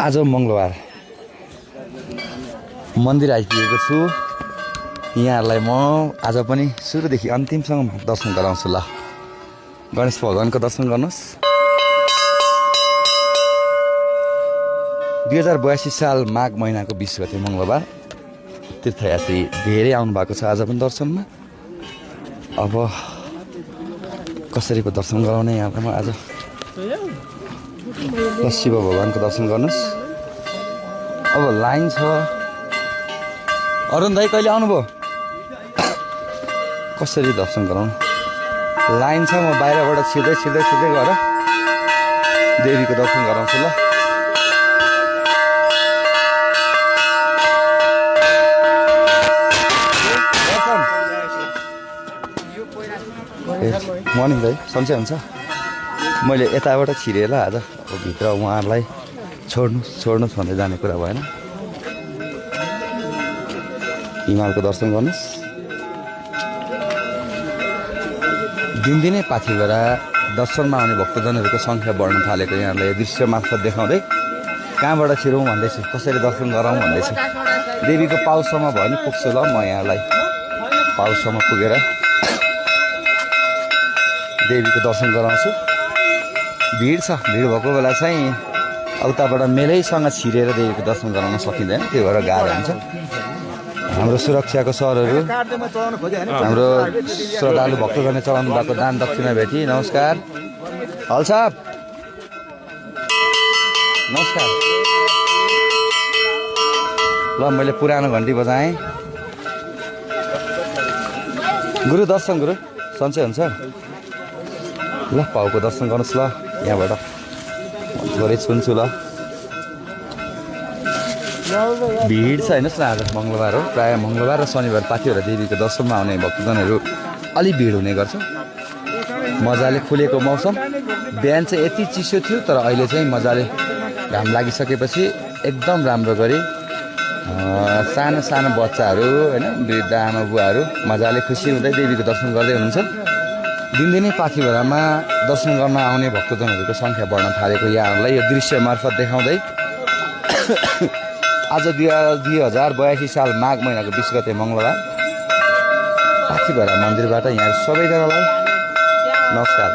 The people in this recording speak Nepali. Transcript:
आज मङ्गलबार मन्दिर आइपुगेको छु। यहाँहरूलाई म आज पनि सुरुदेखि अन्तिमसम्म दर्शन गराउँछु। ल, गणेश भगवानको दर्शन गर्नुहोस्। 2082 साल माघ महिनाको 20 गते मङ्गलबार तीर्थयात्री धेरै आउनु भएको छ आज पनि दर्शनमा। अब कसरी पो दर्शन गराउने यहाँलाई म आज। शिव भगवानको दर्शन गर्नुहोस्। अब लाइन छ। अरुण दाइ कहिले आउनुभयो? कसरी दर्शन गराउनु? लाइन छ। म बाहिरबाट छिर्दै गएर देवीको दर्शन गराउँछु। ल, मर्निङ दाइ, सन्चै हुन्छ? मैले यताबाट छिरेर आज भित्र उहाँहरूलाई छोड्नुहोस् भन्दै जाने कुरा भएन। हिमालको दर्शन गर्नुहोस्। दिनदिनै पाथिभरा दर्शनमा आउने भक्तजनहरूको सङ्ख्या बढ्न थालेको यहाँलाई यो दृश्य मार्फत देखाउँदै कहाँबाट छिरौँ भन्दैछु, कसरी दर्शन गराउँ भन्दैछु। देवीको पाउसम्म भयो नि पुग्छु। ल, म यहाँलाई पाउसम्म पुगेर देवीको दर्शन गराउँछु। भिड छ। भिड भएको बेला चाहिँ उताबाट मेलैसँग छिरेर देवीको दर्शन गराउन सकिँदैन, त्यो भएर गाह्रो हुन्छ। हाम्रो सुरक्षाको सरहरू, हाम्रो श्रद्धालु भक्तजनले चलाउनु भएको दान दक्षिणा भेटी नमस्कार। हल साहब नमस्कार। ल, मैले पुरानो घन्टी बजाएँ। गुरु दर्शन, गुरु सन्चै हुन्छ? ल, पाउको दर्शन गर्नुहोस्। ल, यहाँबाट थोरै छुन्छु। ल, भिड छ हेर्नुहोस् न। आज मङ्गलबार हो। प्रायः मङ्गलबार र शनिबार पाथिभरा देवीको दर्शनमा आउने भक्तजनहरू अलि भिड हुने गर्छ। मजाले खुलेको मौसम। बिहान चाहिँ यति चिसो थियो, तर अहिले चाहिँ मजाले घाम लागिसकेपछि एकदम राम्रो गरी सानो सानो बच्चाहरू होइन, वृद्ध आमा बुवाहरू मजाले खुसी हुँदै देवीको दर्शन गर्दै हुनुहुन्छ। दिनदिनै पाथिभरामा दर्शन गर्न आउने भक्तजनहरूको सङ्ख्या बढ्न थालेको यहाँहरूलाई यो दृश्य मार्फत देखाउँदै आज 2082 साल माघ महिनाको 20 गते मङ्गलबार पाथिभरा मन्दिरबाट यहाँ सबैजनालाई नमस्कार।